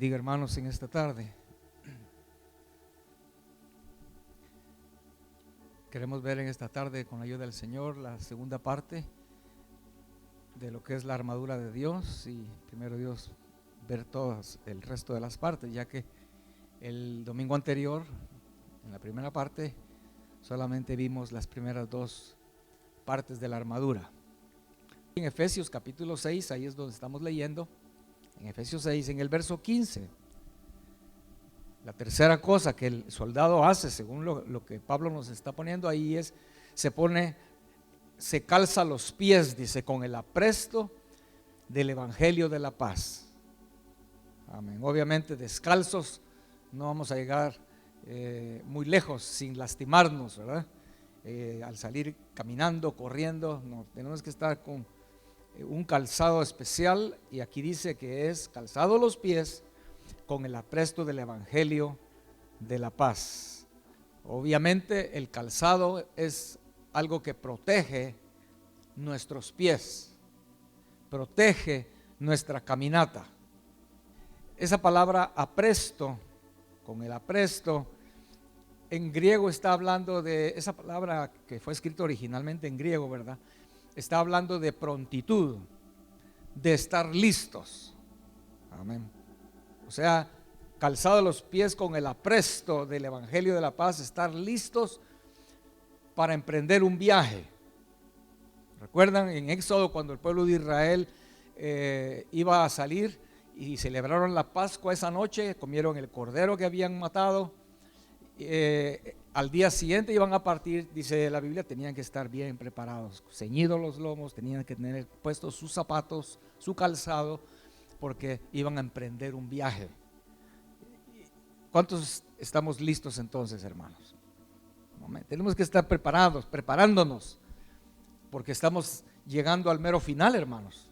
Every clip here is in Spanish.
bendiga, hermanos, en esta tarde. Queremos ver en esta tarde, con la ayuda del Señor, la segunda parte de lo que es la armadura de Dios, y primero Dios ver todas el resto de las partes, ya que el domingo anterior, en la primera parte, solamente vimos las primeras dos partes de la armadura. En Efesios capítulo 6, ahí es donde estamos leyendo, en Efesios 6, en el verso 15, la tercera cosa que el soldado hace, según lo que Pablo nos está poniendo ahí, es se calza los pies, dice, con el apresto del evangelio de la paz. Amén. Obviamente descalzos no vamos a llegar muy lejos sin lastimarnos, ¿verdad? Al salir caminando, corriendo, no, tenemos que estar con un calzado especial, y aquí dice que es calzado los pies con el apresto del evangelio de la paz. Obviamente el calzado es algo que protege nuestros pies, protege nuestra caminata. Esa palabra apresto, con el apresto, en griego está hablando de, esa palabra que fue escrita originalmente en griego, ¿verdad? Está hablando de prontitud, de estar listos. Amén. O sea, calzado los pies con el apresto del evangelio de la paz, estar listos para emprender un viaje. ¿Recuerdan en Éxodo cuando el pueblo de Israel iba a salir y celebraron la Pascua esa noche? Comieron el cordero que habían matado. Al día siguiente iban a partir, dice la Biblia, tenían que estar bien preparados, ceñidos los lomos, tenían que tener puestos sus zapatos, su calzado, porque iban a emprender un viaje. ¿Cuántos estamos listos entonces, hermanos? Tenemos que estar preparados, preparándonos, porque estamos llegando al mero final, hermanos.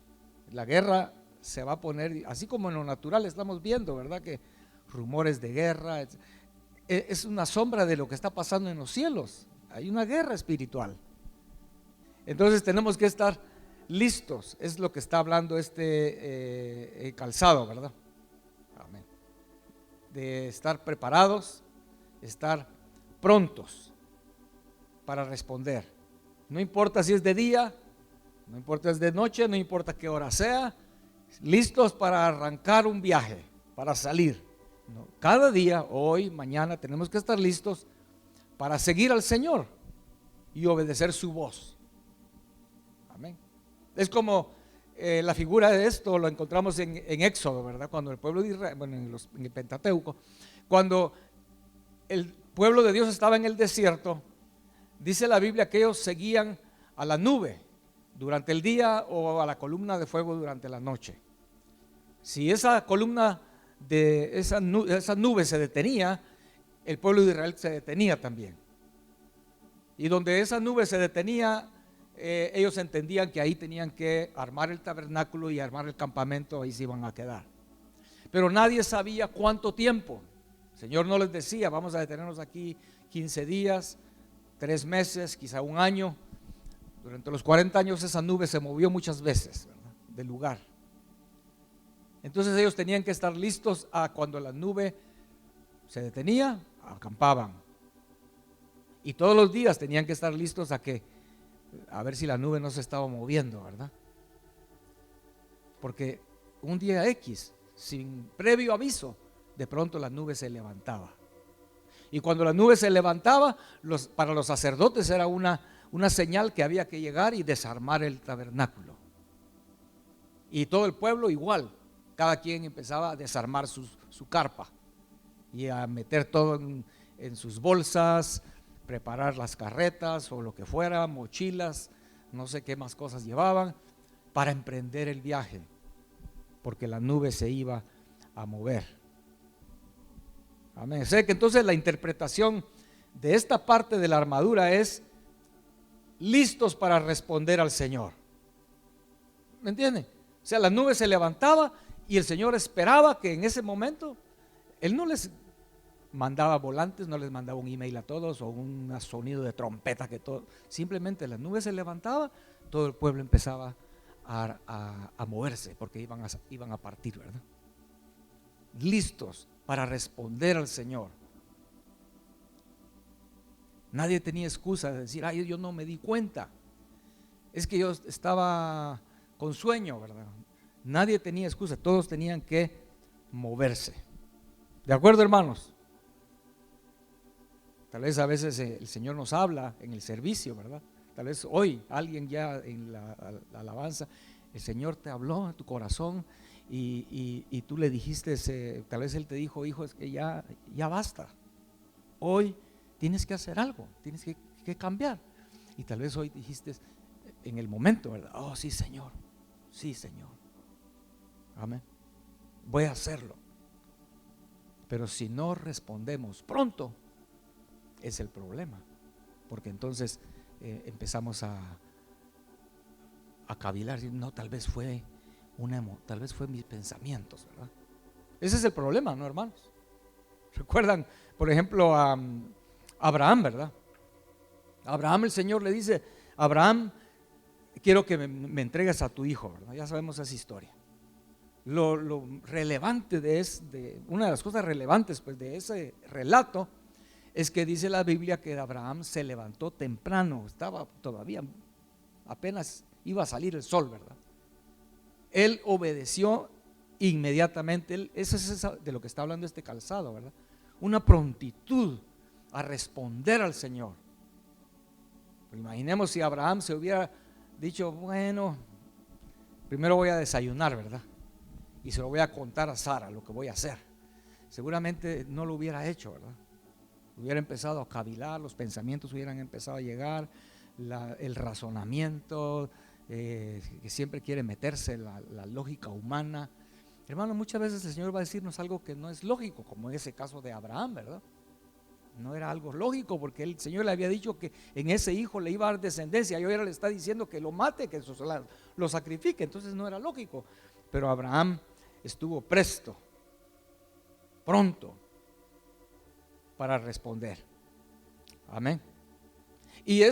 La guerra se va a poner, así como en lo natural estamos viendo, ¿verdad? Que rumores de guerra, es una sombra de lo que está pasando en los cielos. Hay una guerra espiritual. Entonces tenemos que estar listos, es lo que está hablando calzado, ¿verdad? Amén. De estar preparados, estar prontos para responder. No importa si es de día, no importa si es de noche, no importa qué hora sea, listos para arrancar un viaje, para salir. No, cada día, hoy, mañana, tenemos que estar listos para seguir al Señor y obedecer su voz. Amén. Es como la figura de esto lo encontramos en Éxodo, ¿verdad? Cuando el pueblo de Israel, bueno, en el Pentateuco, cuando el pueblo de Dios estaba en el desierto, dice la Biblia que ellos seguían a la nube durante el día o a la columna de fuego durante la noche. Si esa columna de esa nube se detenía, el pueblo de Israel se detenía también. Y donde esa nube se detenía, ellos entendían que ahí tenían que armar el tabernáculo y armar el campamento, ahí se iban a quedar. Pero nadie sabía cuánto tiempo. El Señor no les decía, vamos a detenernos aquí 15 días, 3 meses, quizá un año. Durante los 40 años esa nube se movió muchas veces, ¿verdad?, del lugar. Entonces ellos tenían que estar listos a cuando la nube se detenía, acampaban. Y todos los días tenían que estar listos a ver si la nube no se estaba moviendo, ¿verdad? Porque un día X, sin previo aviso, de pronto la nube se levantaba. Y cuando la nube se levantaba, para los sacerdotes era una señal que había que llegar y desarmar el tabernáculo. Y todo el pueblo igual, cada quien empezaba a desarmar su carpa y a meter todo en sus bolsas, preparar las carretas o lo que fuera, mochilas, no sé qué más cosas llevaban, para emprender el viaje, porque la nube se iba a mover. Amén. Sé que entonces la interpretación de esta parte de la armadura es listos para responder al Señor. ¿Me entienden? O sea, la nube se levantaba y el Señor esperaba que en ese momento Él no les mandaba volantes, no les mandaba un email a todos o un sonido de trompeta que todo, simplemente la nube se levantaba, todo el pueblo empezaba a moverse porque iban a partir, ¿verdad? listos para responder al Señor. Nadie tenía excusa de decir, ay, yo no me di cuenta, es que yo estaba con sueño, ¿verdad? Nadie tenía excusa, todos tenían que moverse. ¿De acuerdo, hermanos? Tal vez a veces el Señor nos habla en el servicio, ¿verdad? Tal vez hoy alguien ya en la alabanza, el Señor te habló en tu corazón y tú le dijiste, tal vez Él te dijo, hijo, es que ya basta. Hoy tienes que hacer algo, tienes que cambiar. Y tal vez hoy dijiste en el momento, ¿verdad? Oh, sí, Señor, sí, Señor. Amén. Voy a hacerlo. Pero si no respondemos pronto, es el problema. Porque entonces empezamos a cavilar. No, tal vez fue tal vez fue mis pensamientos, ¿verdad? Ese es el problema, ¿no, hermanos? Recuerdan, por ejemplo, a Abraham, ¿verdad? Abraham, el Señor le dice, Abraham, quiero que me entregues a tu hijo, ¿verdad? Ya sabemos esa historia. Lo relevante una de las cosas relevantes pues de ese relato es que dice la Biblia que Abraham se levantó temprano, estaba todavía, apenas iba a salir el sol, ¿verdad? Él obedeció inmediatamente. Eso es de lo que está hablando este calzado, ¿verdad? Una prontitud a responder al Señor. Pero imaginemos si Abraham se hubiera dicho, bueno, primero voy a desayunar, ¿verdad? Y se lo voy a contar a Sara lo que voy a hacer. Seguramente no lo hubiera hecho, ¿verdad? Hubiera empezado a cavilar, los pensamientos hubieran empezado a llegar, el razonamiento, que siempre quiere meterse la lógica humana. Hermano, muchas veces el Señor va a decirnos algo que no es lógico, como en ese caso de Abraham, ¿verdad? No era algo lógico porque el Señor le había dicho que en ese hijo le iba a dar descendencia, y ahora le está diciendo que lo mate, que lo sacrifique. Entonces no era lógico. Pero Abraham estuvo pronto para responder. Amén. Y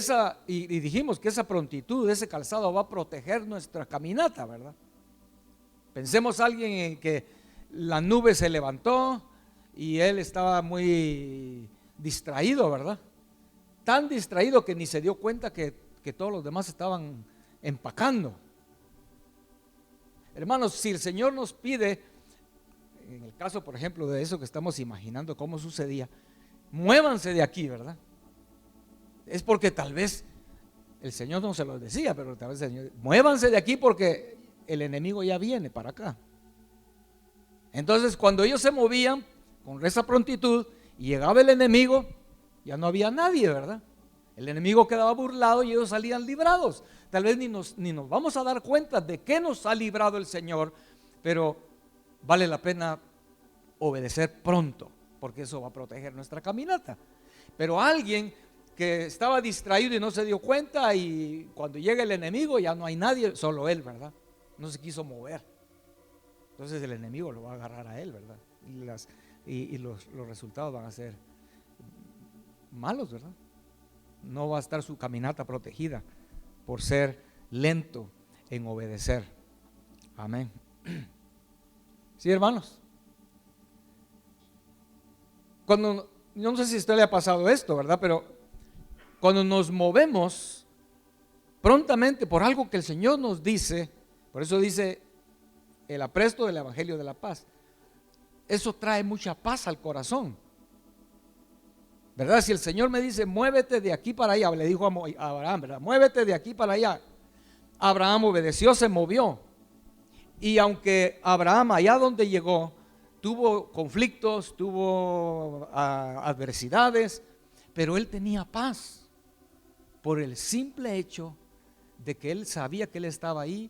dijimos que esa prontitud, ese calzado va a proteger nuestra caminata, ¿verdad? Pensemos a alguien en que la nube se levantó y él estaba muy distraído, ¿verdad? Tan distraído que ni se dio cuenta que todos los demás estaban empacando. Hermanos, si el Señor nos pide, en el caso por ejemplo de eso que estamos imaginando cómo sucedía, muévanse de aquí, ¿verdad? Es porque tal vez el Señor no se lo decía, pero tal vez el Señor, muévanse de aquí porque el enemigo ya viene para acá. Entonces cuando ellos se movían con esa prontitud y llegaba el enemigo, ya no había nadie, ¿verdad? El enemigo quedaba burlado y ellos salían librados. Tal vez ni nos vamos a dar cuenta de que nos ha librado el Señor, pero vale la pena obedecer pronto, porque eso va a proteger nuestra caminata. Pero alguien que estaba distraído y no se dio cuenta, y cuando llega el enemigo ya no hay nadie, solo él, ¿verdad? No se quiso mover. Entonces el enemigo lo va a agarrar a él, ¿verdad? Y los resultados van a ser malos, ¿verdad? No va a estar su caminata protegida por ser lento en obedecer. Amén. ¿Sí, hermanos? Cuando, yo no sé si a usted le ha pasado esto, ¿verdad? Pero cuando nos movemos prontamente por algo que el Señor nos dice, por eso dice el apresto del Evangelio de la paz, eso trae mucha paz al corazón, ¿verdad? Si el Señor me dice, muévete de aquí para allá, le dijo a Abraham, ¿verdad? Muévete de aquí para allá. Abraham obedeció, se movió. Y aunque Abraham allá donde llegó tuvo conflictos, tuvo adversidades, pero él tenía paz por el simple hecho de que él sabía que él estaba ahí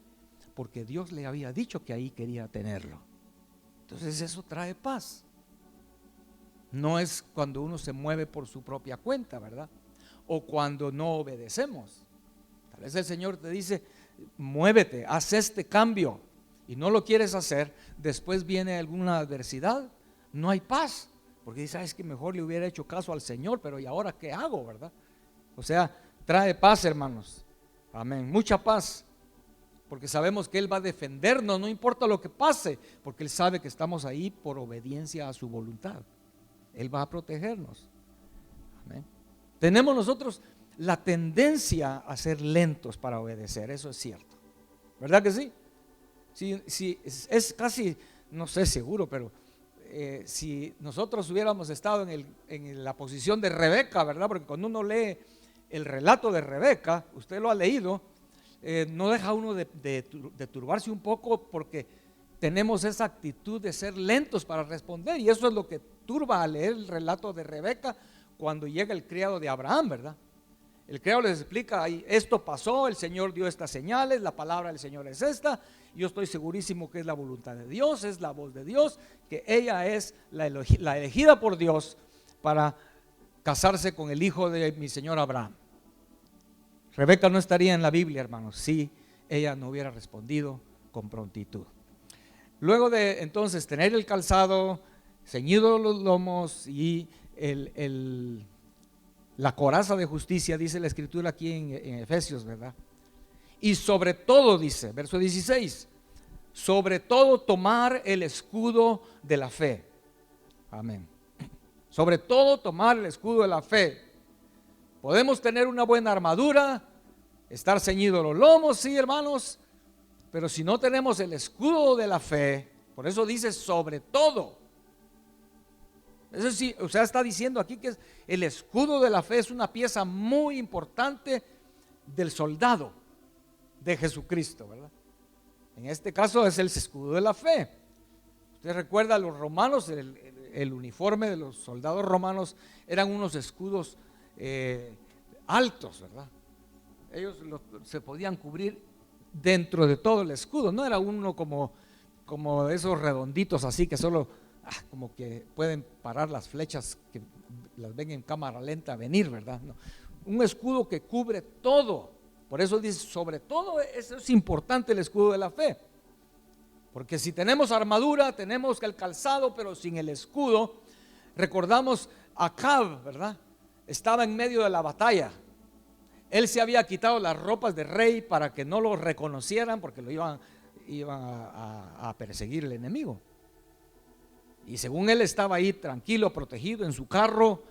porque Dios le había dicho que ahí quería tenerlo. Entonces eso trae paz. No es cuando uno se mueve por su propia cuenta, ¿verdad? O cuando no obedecemos. Tal vez el Señor te dice, muévete, haz este cambio, y no lo quieres hacer, después viene alguna adversidad, no hay paz, porque dices, es que mejor le hubiera hecho caso al Señor, pero ¿y ahora qué hago, verdad? O sea, trae paz, hermanos. Amén, mucha paz. porque sabemos que Él va a defendernos, no importa lo que pase, porque Él sabe que estamos ahí por obediencia a su voluntad. Él va a protegernos. Amén. Tenemos nosotros la tendencia a ser lentos para obedecer, eso es cierto. ¿Verdad que sí? Sí, es casi, no sé seguro, pero si nosotros hubiéramos estado en la posición de Rebeca, ¿verdad? Porque cuando uno lee el relato de Rebeca, usted lo ha leído, no deja uno de turbarse un poco, porque tenemos esa actitud de ser lentos para responder, y eso es lo que turba al leer el relato de Rebeca cuando llega el criado de Abraham, ¿verdad? El criado les explica, esto pasó, el Señor dio estas señales, la palabra del Señor es esta, yo estoy segurísimo que es la voluntad de Dios, es la voz de Dios, que ella es la elegida por Dios para casarse con el hijo de mi señor Abraham. Rebeca no estaría en la Biblia, hermanos, si ella no hubiera respondido con prontitud. Luego de entonces tener el calzado, ceñido los lomos y la coraza de justicia, dice la escritura aquí en Efesios, ¿verdad? Y sobre todo, dice, verso 16, sobre todo tomar el escudo de la fe. Amén. Sobre todo tomar el escudo de la fe. Podemos tener una buena armadura, estar ceñidos los lomos, sí, hermanos, pero si no tenemos el escudo de la fe, por eso dice sobre todo. Eso sí, o sea, está diciendo aquí que el escudo de la fe es una pieza muy importante del soldado de Jesucristo, ¿verdad? En este caso es el escudo de la fe. Usted recuerda a los romanos, el uniforme de los soldados romanos eran unos escudos altos, ¿verdad? Ellos se podían cubrir dentro de todo el escudo, no era uno como esos redonditos así que solo como que pueden parar las flechas que las ven en cámara lenta venir, ¿verdad? No. Un escudo que cubre todo. Por eso dice, sobre todo, eso es importante, el escudo de la fe. Porque si tenemos armadura, tenemos el calzado, pero sin el escudo, recordamos a Acab, ¿verdad? Estaba en medio de la batalla. Él se había quitado las ropas de rey para que no lo reconocieran, porque lo iban a perseguir el enemigo. Y según él estaba ahí tranquilo, protegido en su carro,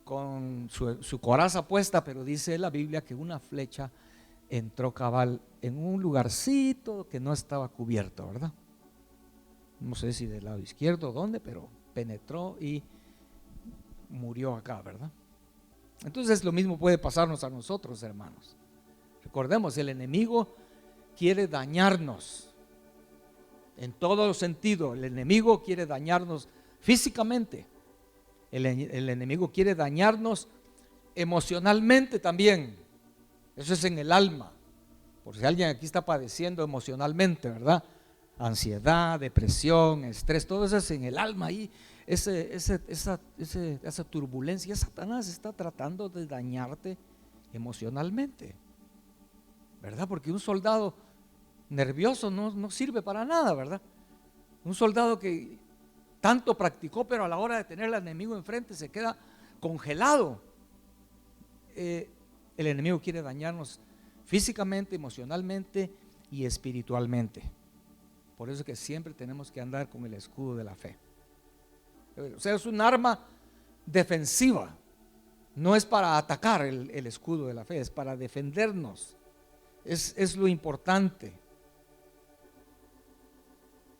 con su coraza puesta, pero dice la Biblia que una flecha entró cabal en un lugarcito que no estaba cubierto, ¿verdad? No sé si del lado izquierdo o dónde, pero penetró y murió acá, ¿verdad? Entonces lo mismo puede pasarnos a nosotros, hermanos. Recordemos, el enemigo quiere dañarnos. En todo sentido, el enemigo quiere dañarnos físicamente. El enemigo quiere dañarnos emocionalmente también. Eso es en el alma. Por si alguien aquí está padeciendo emocionalmente, ¿verdad? Ansiedad, depresión, estrés, todo eso es en el alma ahí. Esa turbulencia, Satanás está tratando de dañarte emocionalmente, ¿verdad? Porque un soldado nervioso no sirve para nada, ¿verdad? Un soldado que tanto practicó, pero a la hora de tener al enemigo enfrente se queda congelado. El enemigo quiere dañarnos físicamente, emocionalmente y espiritualmente. Por eso es que siempre tenemos que andar con el escudo de la fe. O sea, es un arma defensiva. No es para atacar el escudo de la fe, es para defendernos. Es lo importante.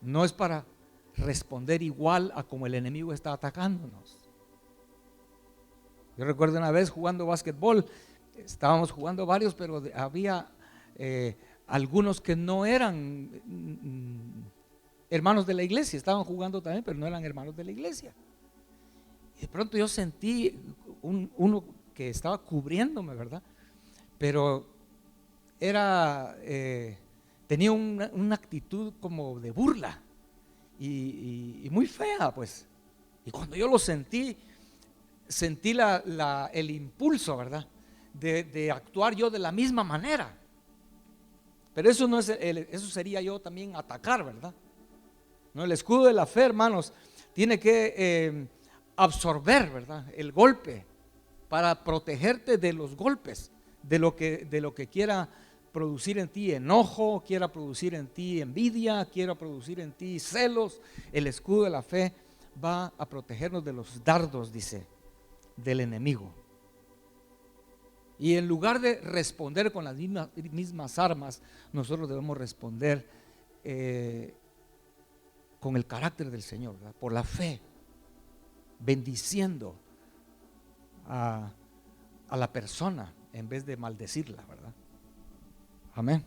No es para responder igual a como el enemigo está atacándonos. Yo recuerdo una vez jugando básquetbol, estábamos jugando varios, pero había algunos que no eran hermanos de la iglesia, estaban jugando también, pero no eran hermanos de la iglesia. Y de pronto yo sentí uno que estaba cubriéndome, ¿verdad? Pero tenía una actitud como de burla y muy fea, pues. Y cuando yo lo sentí el impulso, ¿verdad? De actuar yo de la misma manera. Pero eso no es eso sería yo también atacar, ¿verdad? No, el escudo de la fe, hermanos, tiene que absorber, ¿verdad? El golpe para protegerte de los golpes, de lo que quiera producir en ti enojo, quiera producir en ti envidia, quiera producir en ti celos, el escudo de la fe va a protegernos de los dardos, dice, del enemigo. Y en lugar de responder con las mismas armas, nosotros debemos responder con el carácter del Señor, ¿verdad? Por la fe, bendiciendo a la persona en vez de maldecirla, ¿verdad? Amén.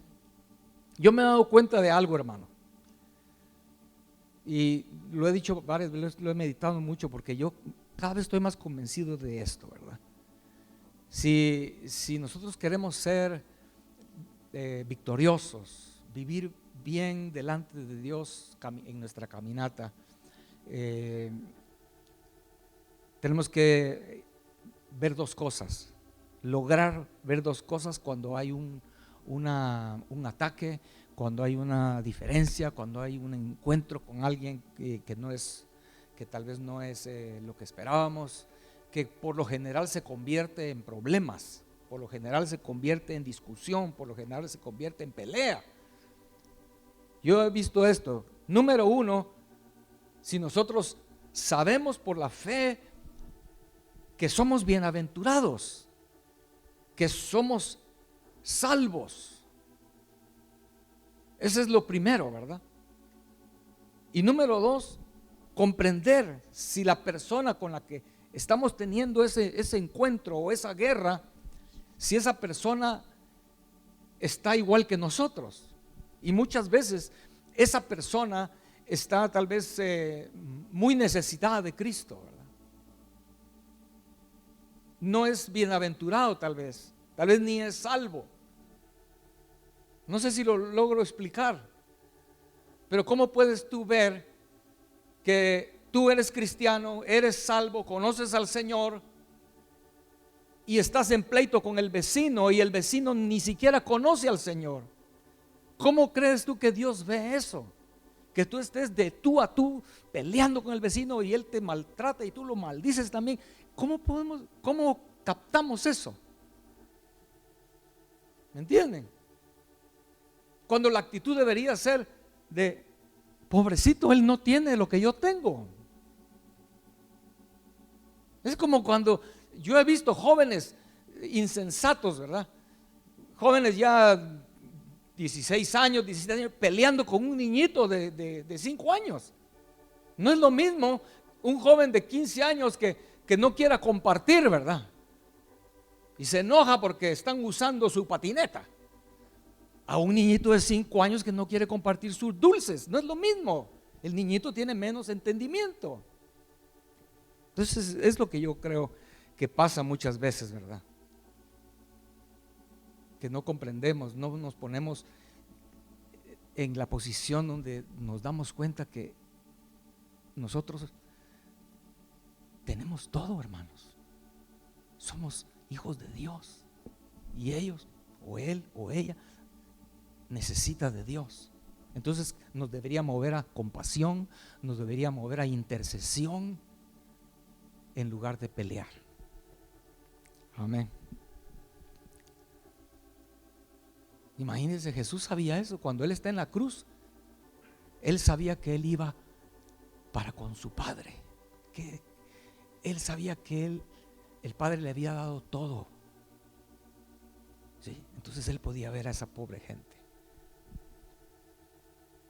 Yo me he dado cuenta de algo, hermano, y lo he dicho varias veces, lo he meditado mucho, porque yo cada vez estoy más convencido de esto, ¿verdad? Si nosotros queremos ser victoriosos, vivir bien delante de Dios en nuestra caminata, tenemos que ver dos cosas, lograr ver dos cosas cuando hay un ataque, cuando hay una diferencia, cuando hay un encuentro con alguien que tal vez no es lo que esperábamos, que por lo general se convierte en problemas, por lo general se convierte en discusión, por lo general se convierte en pelea. Yo he visto esto. Número uno, si nosotros sabemos por la fe que somos bienaventurados, que somos salvos, ese es lo primero, ¿verdad? Y número dos, comprender si la persona con la que estamos teniendo ese encuentro o esa guerra, si esa persona está igual que nosotros. Y muchas veces esa persona está tal vez muy necesitada de Cristo, ¿verdad? No es bienaventurado tal vez ni es salvo. No sé si lo logro explicar, pero ¿cómo puedes tú ver que tú eres cristiano, eres salvo, conoces al Señor y estás en pleito con el vecino y el vecino ni siquiera conoce al Señor? ¿Cómo crees tú que Dios ve eso? Que tú estés de tú a tú peleando con el vecino y él te maltrata y tú lo maldices también. ¿Cómo captamos eso? ¿Me entienden? Cuando la actitud debería ser de pobrecito, él no tiene lo que yo tengo. Es como cuando yo he visto jóvenes insensatos, ¿verdad? Jóvenes ya 16 años, 17 años peleando con un niñito de 5 años. No es lo mismo un joven de 15 años que no quiera compartir, ¿verdad? Y se enoja porque están usando su patineta, a un niñito de 5 años que no quiere compartir sus dulces. No es lo mismo. El niñito tiene menos entendimiento. Entonces es lo que yo creo que pasa muchas veces, ¿verdad? Que no comprendemos, no nos ponemos en la posición donde nos damos cuenta que nosotros tenemos todo, hermanos. Somos hijos de Dios y ellos, o él o ella, necesita de Dios. Entonces nos debería mover a compasión, nos debería mover a intercesión en lugar de pelear. Amén. Imagínense, Jesús sabía eso. Cuando Él está en la cruz, Él sabía que Él iba para con su Padre, que Él sabía que el Padre le había dado todo, ¿sí? Entonces Él podía ver a esa pobre gente.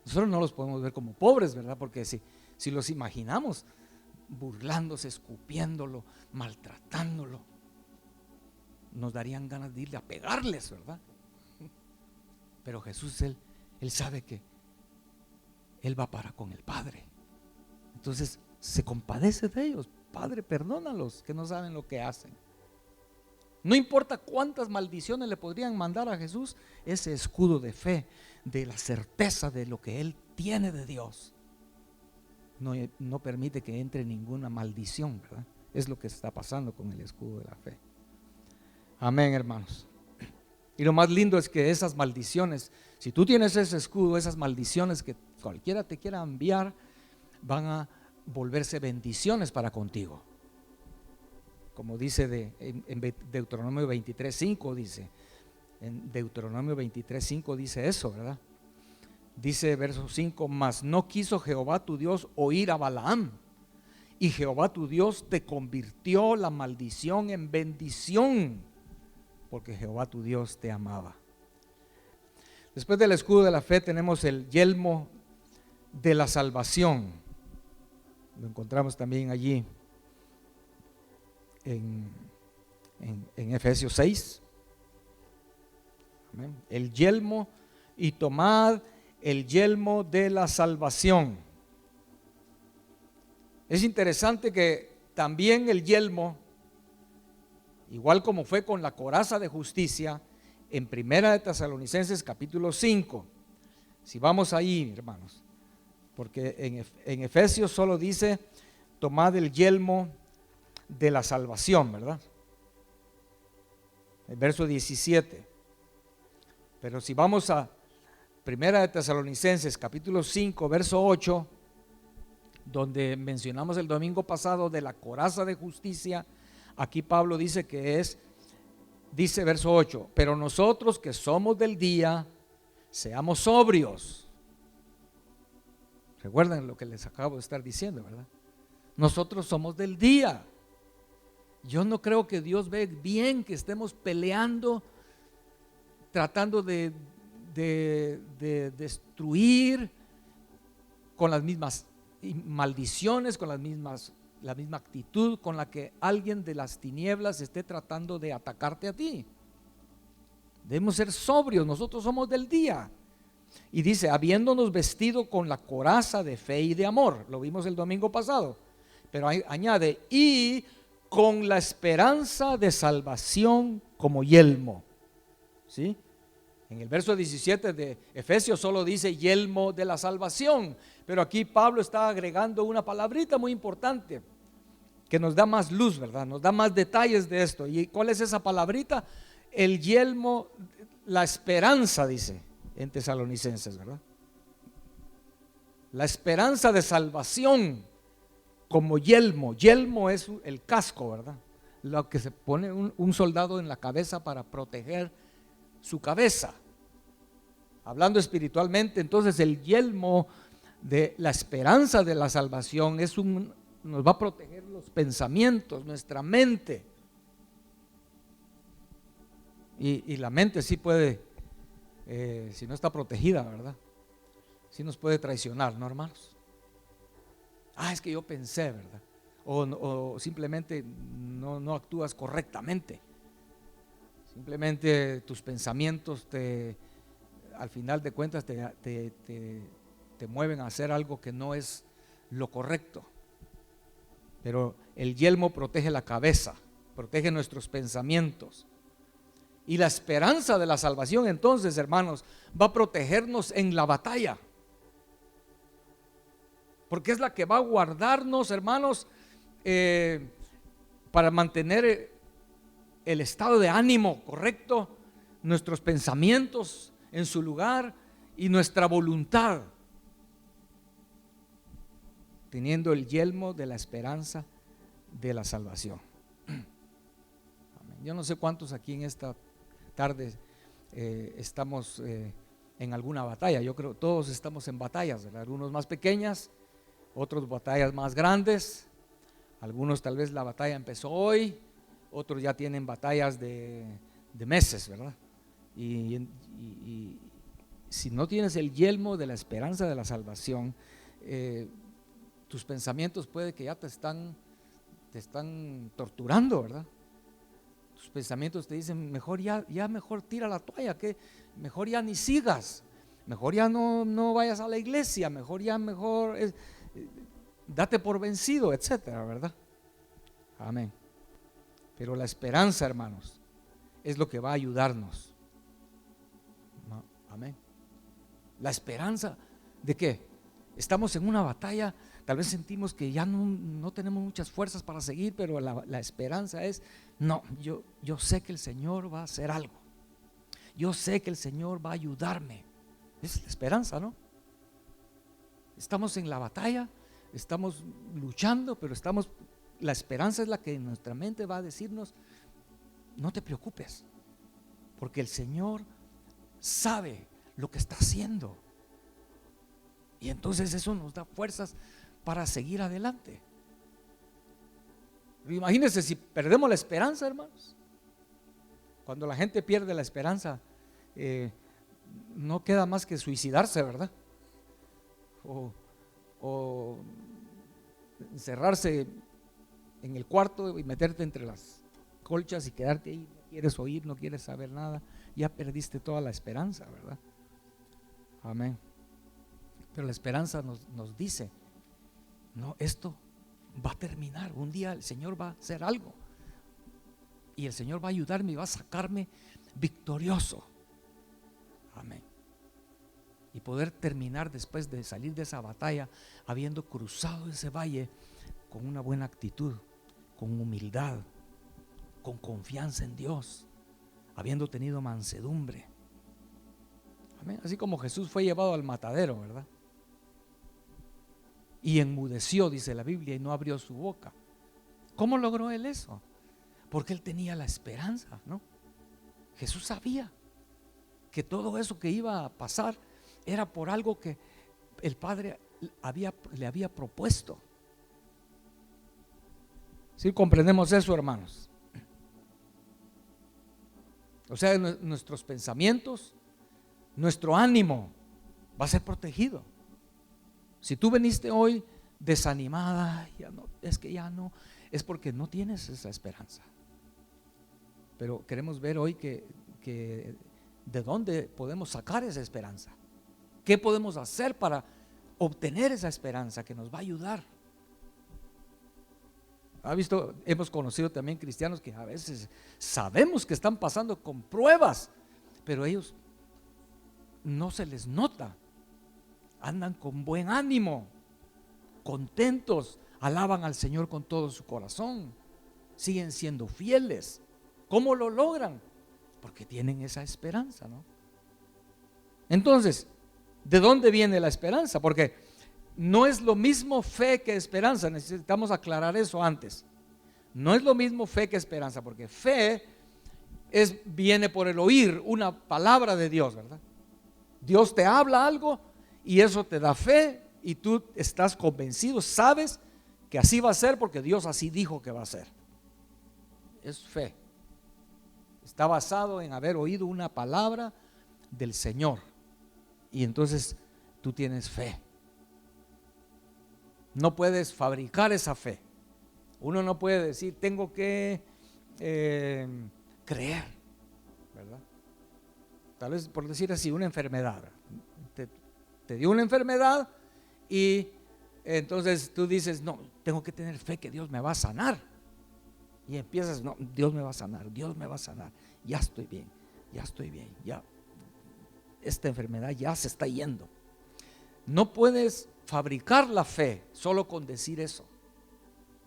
Nosotros no los podemos ver como pobres, ¿verdad? Porque si los imaginamos burlándose, escupiéndolo, maltratándolo, nos darían ganas de irle a pegarles, ¿verdad? Pero Jesús, Él sabe que Él va para con el Padre. Entonces se compadece de ellos. Padre, perdónalos, que no saben lo que hacen. No importa cuántas maldiciones le podrían mandar a Jesús, ese escudo de fe, de la certeza de lo que Él tiene de Dios, no permite que entre ninguna maldición, ¿verdad? Es lo que está pasando con el escudo de la fe. Amén, hermanos. Y lo más lindo es que esas maldiciones, si tú tienes ese escudo, esas maldiciones que cualquiera te quiera enviar, van a volverse bendiciones para contigo. Como dice en Deuteronomio 23:5, dice: En Deuteronomio 23:5 dice eso, ¿verdad? Dice verso 5: mas no quiso Jehová tu Dios oír a Balaam, y Jehová tu Dios te convirtió la maldición en bendición, porque Jehová tu Dios te amaba. Después del escudo de la fe tenemos el yelmo de la salvación. Lo encontramos también allí en Efesios 6. Amén. El yelmo, y tomad el yelmo de la salvación. Es interesante que también el yelmo, igual como fue con la coraza de justicia, en Primera de Tesalonicenses capítulo 5, si vamos ahí, hermanos, porque en Efesios solo dice tomad el yelmo de la salvación, ¿verdad? El verso 17. Pero si vamos a Primera de Tesalonicenses capítulo 5 verso 8, donde mencionamos el domingo pasado de la coraza de justicia, aquí Pablo dice que dice verso 8: pero nosotros que somos del día, seamos sobrios. Recuerden lo que les acabo de estar diciendo, ¿verdad? Nosotros somos del día. Yo no creo que Dios ve bien que estemos peleando, tratando de destruir con las mismas maldiciones, con la misma actitud con la que alguien de las tinieblas esté tratando de atacarte a ti. Debemos ser sobrios, nosotros somos del día. Y dice, habiéndonos vestido con la coraza de fe y de amor, lo vimos el domingo pasado, pero añade, y con la esperanza de salvación como yelmo. ¿Sí? En el verso 17 de Efesios solo dice yelmo de la salvación, pero aquí Pablo está agregando una palabrita muy importante que nos da más luz, ¿verdad? Nos da más detalles de esto. ¿Y cuál es esa palabrita? El yelmo, la esperanza, dice en Tesalonicenses, ¿verdad? La esperanza de salvación como yelmo. Yelmo es el casco, ¿verdad? Lo que se pone un soldado en la cabeza para proteger su cabeza. Hablando espiritualmente, entonces el yelmo de la esperanza de la salvación nos va a proteger los pensamientos, nuestra mente. Y la mente sí puede, si no está protegida, ¿verdad? Sí nos puede traicionar, ¿no, hermanos? Es que yo pensé, ¿verdad? O simplemente no actúas correctamente. Simplemente tus pensamientos al final de cuentas te mueven a hacer algo que no es lo correcto. Pero el yelmo protege la cabeza, protege nuestros pensamientos. Y la esperanza de la salvación, entonces, hermanos, va a protegernos en la batalla. Porque es la que va a guardarnos, hermanos, para mantener el estado de ánimo correcto, nuestros pensamientos en su lugar y nuestra voluntad, teniendo el yelmo de la esperanza de la salvación. Yo no sé cuántos aquí en esta tarde estamos en alguna batalla. Yo creo que todos estamos en batallas, ¿verdad? Algunos más pequeñas, otros batallas más grandes. Algunos tal vez la batalla empezó hoy, otros ya tienen batallas de meses, ¿verdad? Y si no tienes el yelmo de la esperanza de la salvación, tus pensamientos puede que ya te están torturando, ¿verdad? Tus pensamientos te dicen, mejor mejor tira la toalla, que mejor ya ni sigas, mejor ya no vayas a la iglesia, mejor date por vencido, etcétera, ¿verdad? Amén. Pero la esperanza, hermanos, es lo que va a ayudarnos. Amén. La esperanza ¿de qué? Estamos en una batalla, tal vez sentimos que ya no tenemos muchas fuerzas para seguir, pero la esperanza es, yo sé que el Señor va a hacer algo. Yo sé que el Señor va a ayudarme. Esa es la esperanza, ¿no? Estamos en la batalla, estamos luchando, pero la esperanza es la que en nuestra mente va a decirnos, no te preocupes, porque el Señor sabe lo que está haciendo. Y entonces eso nos da fuerzas para seguir adelante. Imagínense si perdemos la esperanza, hermanos. Cuando la gente pierde la esperanza, no queda más que suicidarse, ¿verdad? O encerrarse en el cuarto y meterte entre las colchas y quedarte ahí. No quieres oír, no quieres saber nada. Ya perdiste toda la esperanza, ¿verdad? Amén. Pero la esperanza nos dice, no, esto va a terminar. Un día el Señor va a hacer algo. Y el Señor va a ayudarme y va a sacarme victorioso. Amén. Y poder terminar después de salir de esa batalla, habiendo cruzado ese valle con una buena actitud, con humildad, con confianza en Dios, habiendo tenido mansedumbre. Amén. Así como Jesús fue llevado al matadero, ¿verdad? Y enmudeció, dice la Biblia, y no abrió su boca. ¿Cómo logró él eso? Porque él tenía la esperanza, ¿no? Jesús sabía que todo eso que iba a pasar era por algo que el Padre le había propuesto. ¿Sí comprendemos eso, hermanos? O sea, nuestros pensamientos, nuestro ánimo va a ser protegido. Si tú viniste hoy desanimada, ya no, es que ya no, es porque no tienes esa esperanza. Pero queremos ver hoy que de dónde podemos sacar esa esperanza. ¿Qué podemos hacer para obtener esa esperanza que nos va a ayudar? ¿Ha visto? Hemos conocido también cristianos que a veces sabemos que están pasando con pruebas, pero ellos no se les nota. Andan con buen ánimo, contentos, alaban al Señor con todo su corazón, siguen siendo fieles. ¿Cómo lo logran? Porque tienen esa esperanza, ¿no? Entonces, ¿de dónde viene la esperanza? Porque no es lo mismo fe que esperanza. Necesitamos aclarar eso antes. No es lo mismo fe que esperanza, porque fe viene por el oír una palabra de Dios, ¿verdad? Dios te habla algo y eso te da fe y tú estás convencido, sabes que así va a ser porque Dios así dijo que va a ser. Es fe. Está basado en haber oído una palabra del Señor y entonces tú tienes fe. No puedes fabricar esa fe. Uno no puede decir tengo que creer, ¿verdad? Tal vez por decir así, una enfermedad. Te dio una enfermedad y entonces tú dices, no, tengo que tener fe que Dios me va a sanar. Y empiezas, no, Dios me va a sanar, Dios me va a sanar. Ya estoy bien, ya esta enfermedad ya se está yendo. No puedes fabricar la fe solo con decir eso,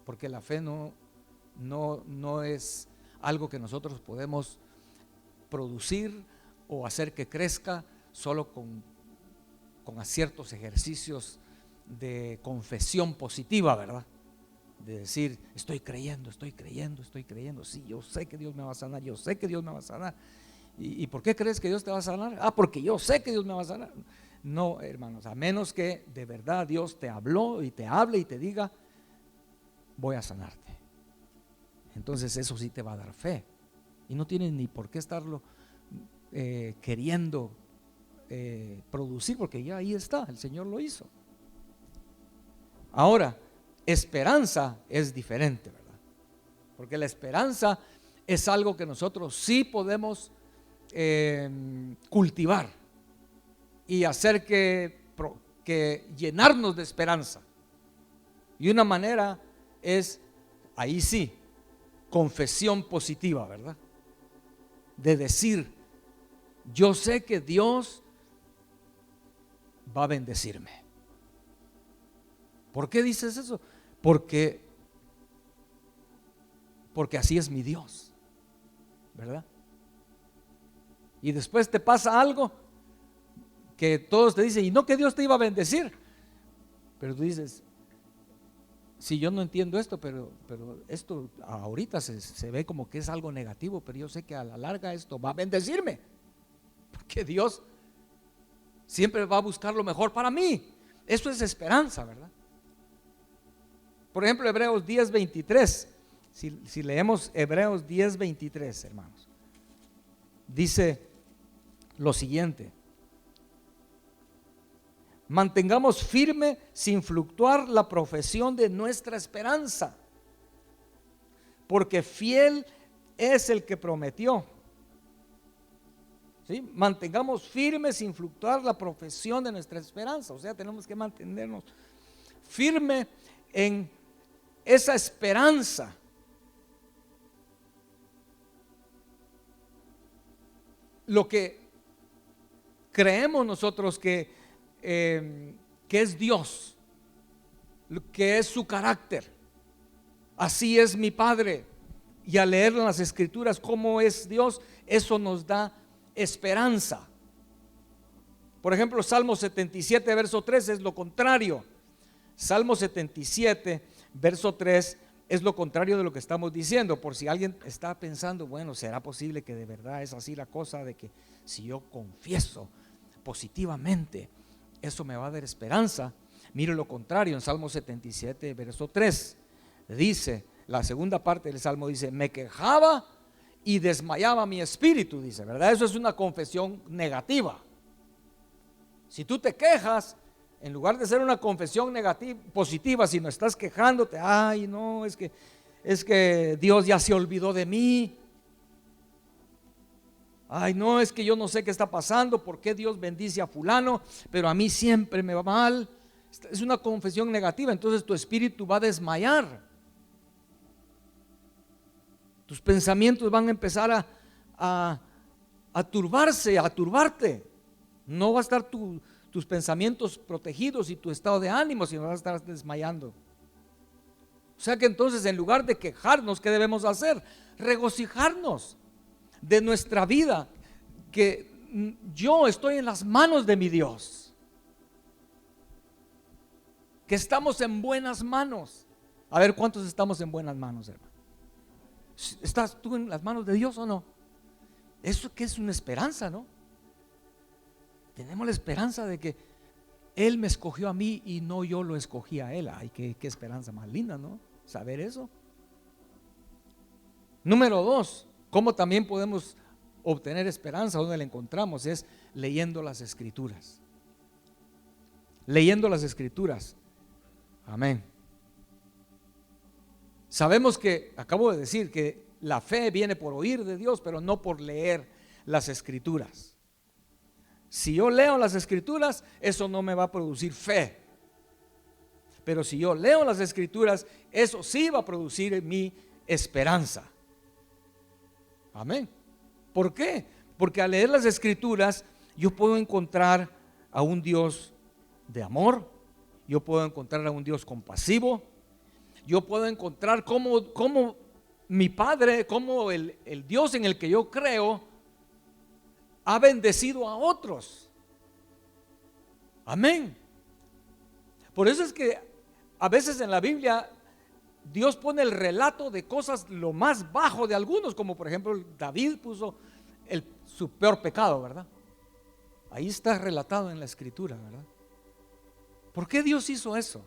porque la fe no es algo que nosotros podemos producir o hacer que crezca solo con ciertos ejercicios de confesión positiva, ¿verdad? De decir, estoy creyendo, sí, yo sé que Dios me va a sanar, yo sé que Dios me va a sanar. ¿Y por qué crees que Dios te va a sanar? Porque yo sé que Dios me va a sanar. No, hermanos, a menos que de verdad Dios te habló y te hable y te diga, voy a sanarte. Entonces eso sí te va a dar fe. Y no tienes ni por qué estarlo queriendo producir, porque ya ahí está, el Señor lo hizo. Ahora, esperanza es diferente, ¿verdad? Porque la esperanza es algo que nosotros sí podemos cultivar y hacer que llenarnos de esperanza. Y una manera es, ahí sí, confesión positiva, ¿verdad? De decir, yo sé que Dios va a bendecirme. ¿Por qué dices eso? Porque así es mi Dios, ¿verdad? Y después te pasa algo que todos te dicen, y no que Dios te iba a bendecir, pero tú dices, si yo no entiendo esto, pero esto ahorita se ve como que es algo negativo, pero yo sé que a la larga esto va a bendecirme, porque Dios siempre va a buscar lo mejor para mí. Eso es esperanza, ¿verdad? Por ejemplo, Hebreos 10:23. Si leemos Hebreos 10:23, hermanos, dice lo siguiente: mantengamos firme sin fluctuar la profesión de nuestra esperanza, porque fiel es el que prometió. ¿Sí? Mantengamos firme sin fluctuar la profesión de nuestra esperanza. O sea, tenemos que mantenernos firme en esa esperanza. Lo que creemos nosotros que es Dios, que es su carácter. Así es mi Padre. Y al leer en las Escrituras cómo es Dios, eso nos da esperanza. Por ejemplo, Salmo 77 verso 3 es lo contrario. Salmo 77 verso 3 es lo contrario de lo que estamos diciendo. Por si alguien está pensando, bueno, ¿será posible que de verdad es así la cosa, de que si yo confieso positivamente eso me va a dar esperanza? Mire lo contrario. En Salmo 77 verso 3 dice, la segunda parte del Salmo dice: me quejaba y desmayaba mi espíritu, dice, ¿verdad? Eso es una confesión negativa. Si tú te quejas, en lugar de ser una confesión negativa, positiva, si no estás quejándote, ay no, es que Dios ya se olvidó de mí, ay no, es que yo no sé qué está pasando, por qué Dios bendice a fulano, pero a mí siempre me va mal. Es una confesión negativa. Entonces tu espíritu va a desmayar. Tus pensamientos van a empezar a turbarse, a turbarte. No va a estar tus pensamientos protegidos y tu estado de ánimo, sino vas a estar desmayando. O sea que entonces, en lugar de quejarnos, ¿qué debemos hacer? Regocijarnos de nuestra vida, que yo estoy en las manos de mi Dios, que estamos en buenas manos. A ver, ¿cuántos estamos en buenas manos, hermano? ¿Estás tú en las manos de Dios o no? Eso que es una esperanza, ¿no? Tenemos la esperanza de que Él me escogió a mí y no yo lo escogí a Él. Ay, qué esperanza más linda, ¿no? Saber eso. Número 2, ¿cómo también podemos obtener esperanza? ¿Dónde la encontramos? Es leyendo las Escrituras. Leyendo las Escrituras. Amén. Sabemos que, acabo de decir, que la fe viene por oír de Dios, pero no por leer las Escrituras. Si yo leo las Escrituras, eso no me va a producir fe. Pero si yo leo las Escrituras, eso sí va a producir en mí esperanza. Amén. ¿Por qué? Porque al leer las Escrituras yo puedo encontrar a un Dios de amor, yo puedo encontrar a un Dios compasivo, yo puedo encontrar cómo mi Padre, cómo el Dios en el que yo creo ha bendecido a otros. Amén. Por eso es que a veces en la Biblia Dios pone el relato de cosas lo más bajo de algunos, como por ejemplo David puso su peor pecado, ¿verdad? Ahí está relatado en la Escritura, ¿verdad? ¿Por qué Dios hizo eso?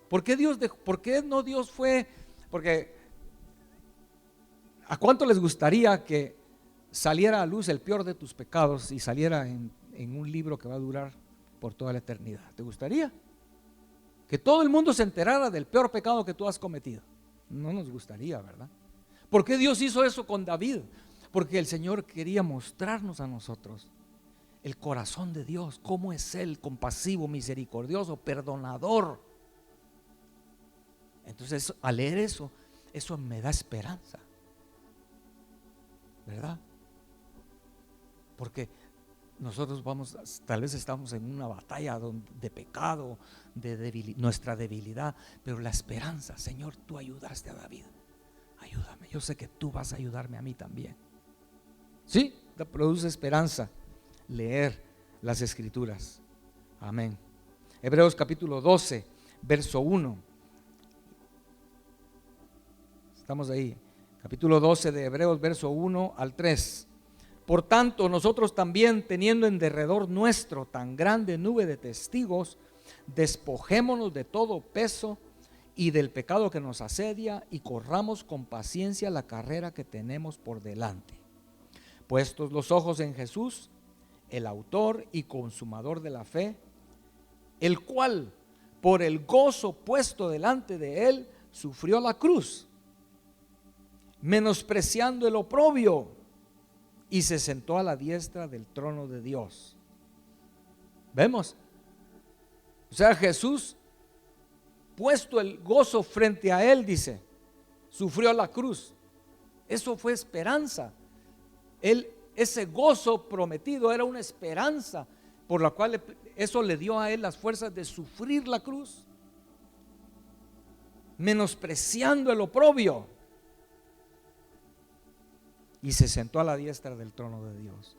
¿Por qué no Dios fue? Porque ¿a cuánto les gustaría que saliera a luz el peor de tus pecados y saliera en un libro que va a durar por toda la eternidad? ¿Te gustaría? Que todo el mundo se enterara del peor pecado que tú has cometido. No nos gustaría, ¿verdad? ¿Por qué Dios hizo eso con David? Porque el Señor quería mostrarnos a nosotros el corazón de Dios, cómo es Él, compasivo, misericordioso, perdonador. Entonces, al leer eso me da esperanza, ¿verdad? Porque nosotros tal vez estamos en una batalla de pecado, de nuestra debilidad, pero la esperanza, Señor, tú ayudaste a David, ayúdame, yo sé que tú vas a ayudarme a mí también. Sí, produce esperanza leer las Escrituras. Amén. Hebreos capítulo 12, verso 1. Estamos ahí, capítulo 12 de Hebreos, verso 1 al 3. Por tanto, nosotros también, teniendo en derredor nuestro tan grande nube de testigos, despojémonos de todo peso y del pecado que nos asedia, y corramos con paciencia la carrera que tenemos por delante. Puestos los ojos en Jesús, el autor y consumador de la fe, el cual, por el gozo puesto delante de él, sufrió la cruz, menospreciando el oprobio, y se sentó a la diestra del trono de Dios. ¿Vemos? O sea, Jesús, puesto el gozo frente a él, dice, sufrió la cruz. Eso fue esperanza. Ese gozo prometido era una esperanza por la cual eso le dio a él las fuerzas de sufrir la cruz, menospreciando el oprobio, y se sentó a la diestra del trono de Dios.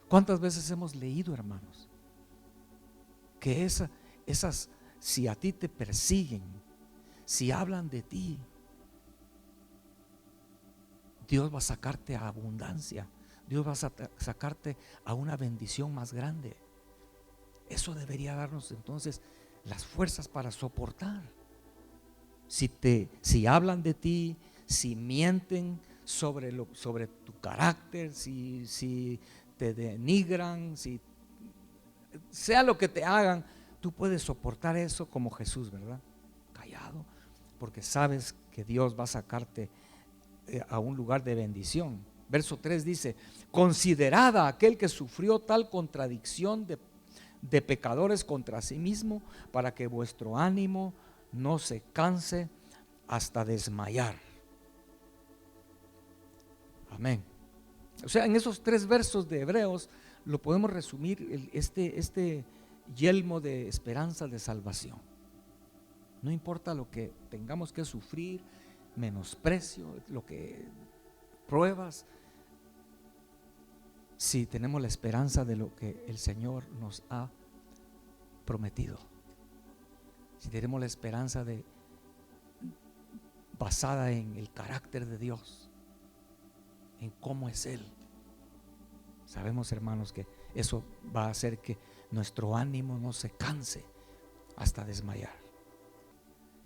¿Cuántas veces hemos leído, hermanos, que esas, si a ti te persiguen, si hablan de ti, Dios va a sacarte a abundancia, Dios va a sacarte a una bendición más grande? Eso debería darnos entonces las fuerzas para soportar. Si hablan de ti, si mienten sobre tu carácter, si te denigran, si sea lo que te hagan, tú puedes soportar eso como Jesús, ¿verdad? Callado, porque sabes que Dios va a sacarte a un lugar de bendición. Verso 3 dice: considerad a aquel que sufrió tal contradicción de pecadores contra sí mismo, para que vuestro ánimo no se canse hasta desmayar. Amén. O sea, en esos 3 versos de Hebreos lo podemos resumir, este yelmo de esperanza de salvación. No importa lo que tengamos que sufrir, menosprecio, lo que pruebas, si tenemos la esperanza de lo que el Señor nos ha prometido, si tenemos la esperanza basada en el carácter de Dios, en cómo es Él, sabemos, hermanos, que eso va a hacer que nuestro ánimo no se canse hasta desmayar.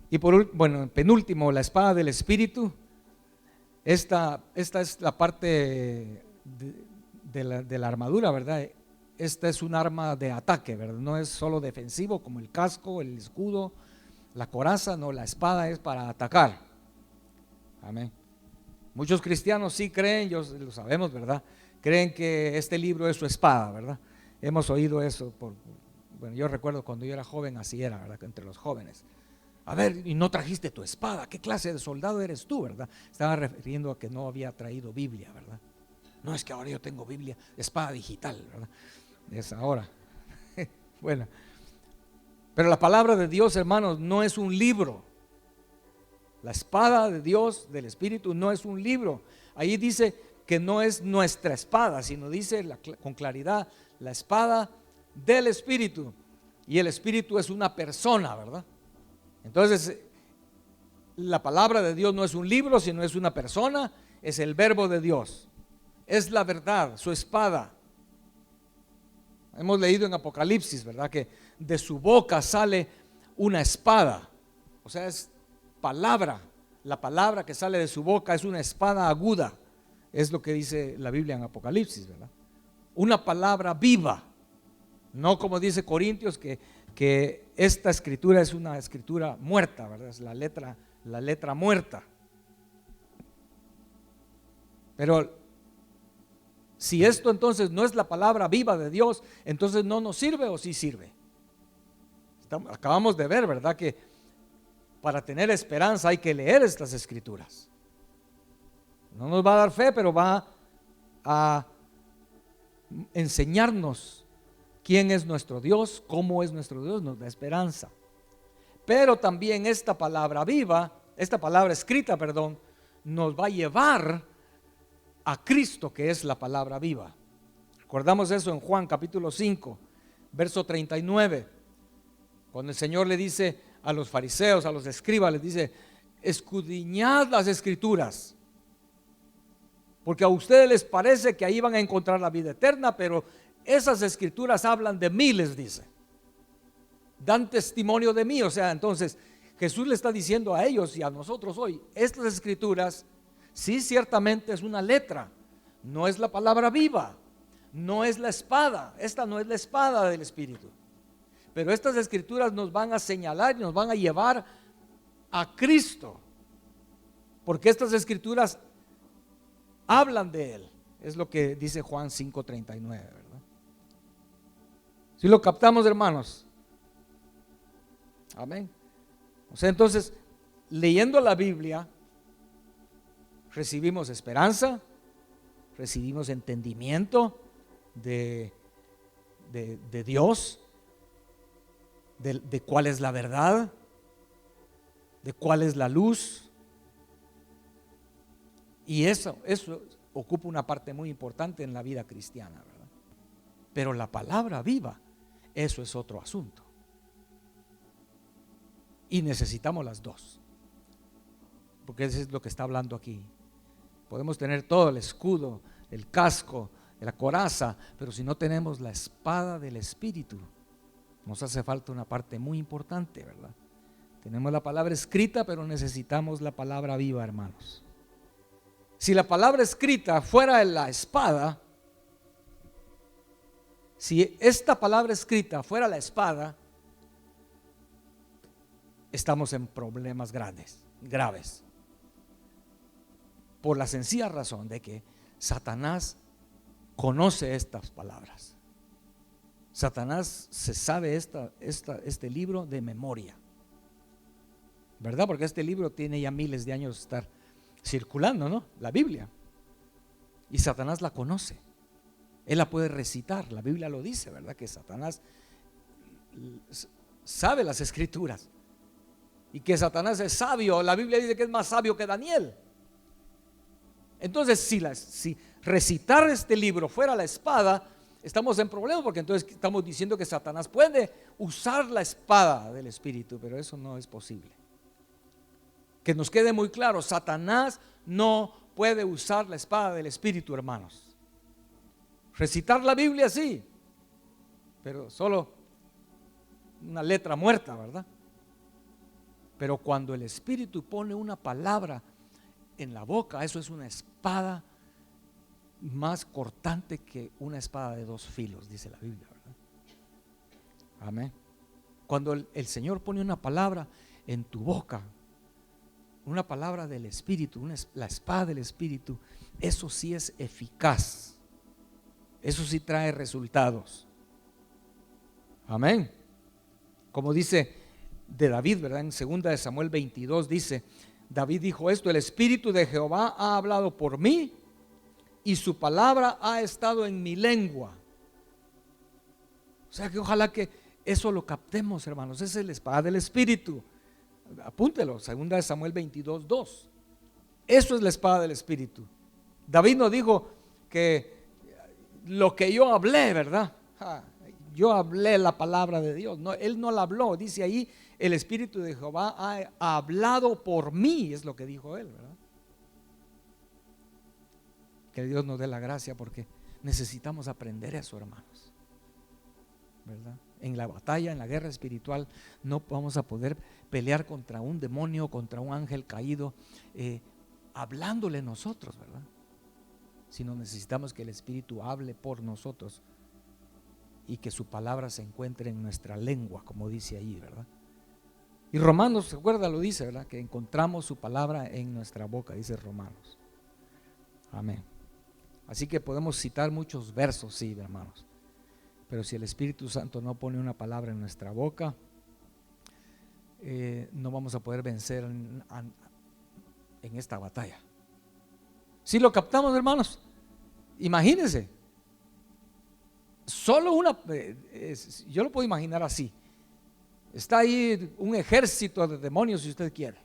Y penúltimo, la espada del Espíritu. Esta es la parte de la armadura, ¿verdad? Esta es un arma de ataque, ¿verdad? No es solo defensivo como el casco, el escudo, la coraza. No, la espada es para atacar. Amén. Muchos cristianos sí creen, lo sabemos, ¿verdad? Creen que este libro es su espada, ¿verdad? Hemos oído eso. Yo recuerdo cuando yo era joven, así era, ¿verdad? Entre los jóvenes. A ver, y no trajiste tu espada, ¿qué clase de soldado eres tú, verdad? Estaba refiriendo a que no había traído Biblia, ¿verdad? No, es que ahora yo tengo Biblia, espada digital, ¿verdad? Es ahora. Bueno, pero la palabra de Dios, hermanos, no es un libro. La espada de Dios, del Espíritu, no es un libro. Ahí dice que no es nuestra espada, sino dice con claridad, la espada del Espíritu. Y el Espíritu es una persona, ¿verdad? Entonces, la palabra de Dios no es un libro, sino es una persona, es el verbo de Dios, es la verdad, su espada. Hemos leído en Apocalipsis, ¿verdad? Que de su boca sale una espada, o sea, es palabra. La palabra que sale de su boca es una espada aguda, es lo que dice la Biblia en Apocalipsis, ¿verdad? Una palabra viva, no como dice Corintios que esta escritura es una escritura muerta, ¿verdad? Es la letra muerta. Pero si esto entonces no es la palabra viva de Dios, entonces no nos sirve, ¿o sí sirve? Acabamos de ver, ¿verdad? Que para tener esperanza hay que leer estas escrituras. No nos va a dar fe, pero va a enseñarnos quién es nuestro Dios, cómo es nuestro Dios, nos da esperanza. Pero también esta palabra viva, esta palabra escrita, nos va a llevar a Cristo, que es la palabra viva. Recordamos eso en Juan capítulo 5, verso 39, cuando el Señor le dice a los fariseos, a los escribas, les dice: escudriñad las Escrituras, porque a ustedes les parece que ahí van a encontrar la vida eterna, pero esas Escrituras hablan de mí, les dice. Dan testimonio de mí. O sea, entonces Jesús le está diciendo a ellos y a nosotros hoy, estas Escrituras sí ciertamente es una letra, no es la palabra viva, no es la espada. Esta no es la espada del Espíritu, pero estas Escrituras nos van a señalar y nos van a llevar a Cristo, porque estas Escrituras hablan de Él. Es lo que dice Juan 5:39, ¿verdad? Si lo captamos, hermanos. Amén. O sea, entonces, leyendo la Biblia, recibimos esperanza, recibimos entendimiento de Dios, de cuál es la verdad, de cuál es la luz. Y eso ocupa una parte muy importante en la vida cristiana, ¿verdad? Pero la palabra viva, eso es otro asunto. Y necesitamos las dos, porque eso es lo que está hablando aquí. Podemos tener todo, el escudo, el casco, la coraza, pero si no tenemos la espada del Espíritu, nos hace falta una parte muy importante, ¿verdad? Tenemos la palabra escrita, pero necesitamos la palabra viva, hermanos. Si la palabra escrita fuera la espada, si esta palabra escrita fuera la espada, estamos en problemas graves. Por la sencilla razón de que Satanás conoce estas palabras. Satanás se sabe este libro de memoria, ¿verdad? Porque este libro tiene ya miles de años de estar circulando, ¿no? La Biblia. Y Satanás la conoce. Él la puede recitar. La Biblia lo dice, ¿verdad? Que Satanás sabe las Escrituras. Y que Satanás es sabio. La Biblia dice que es más sabio que Daniel. Entonces, si recitar este libro fuera la espada, estamos en problemas, porque entonces estamos diciendo que Satanás puede usar la espada del Espíritu, pero eso no es posible. Que nos quede muy claro, Satanás no puede usar la espada del Espíritu, hermanos. Recitar la Biblia sí, pero solo una letra muerta, ¿verdad? Pero cuando el Espíritu pone una palabra en la boca, eso es una espada más cortante que una espada de 2 filos, dice la Biblia, ¿verdad? Amén. Cuando el Señor pone una palabra en tu boca, una palabra del Espíritu, la espada del Espíritu, eso sí es eficaz, eso sí trae resultados. Amén. Como dice de David, ¿verdad? En 2 de Samuel 22 dice, David dijo esto: el Espíritu de Jehová ha hablado por mí y su palabra ha estado en mi lengua. O sea que ojalá que eso lo captemos, hermanos. Esa es la espada del Espíritu. Apúntelo, 2 de Samuel 22, 2. Eso es la espada del Espíritu. David no dijo que lo que yo hablé, ¿verdad? Yo hablé la palabra de Dios. No, él no la habló. Dice ahí, el Espíritu de Jehová ha hablado por mí, es lo que dijo él, ¿verdad? Que Dios nos dé la gracia, porque necesitamos aprender eso, hermanos, ¿verdad? En la batalla, en la guerra espiritual, no vamos a poder pelear contra un demonio, contra un ángel caído, hablándole nosotros, ¿verdad? Sino necesitamos que el Espíritu hable por nosotros y que su palabra se encuentre en nuestra lengua, como dice ahí, ¿verdad? Y Romanos, ¿se acuerda? Lo dice, ¿verdad? Que encontramos su palabra en nuestra boca, dice Romanos. Amén. Así que podemos citar muchos versos, sí, hermanos, pero si el Espíritu Santo no pone una palabra en nuestra boca, no vamos a poder vencer en esta batalla. Si lo captamos, hermanos, imagínense, solo una, yo lo puedo imaginar así: está ahí un ejército de demonios, si usted quiere,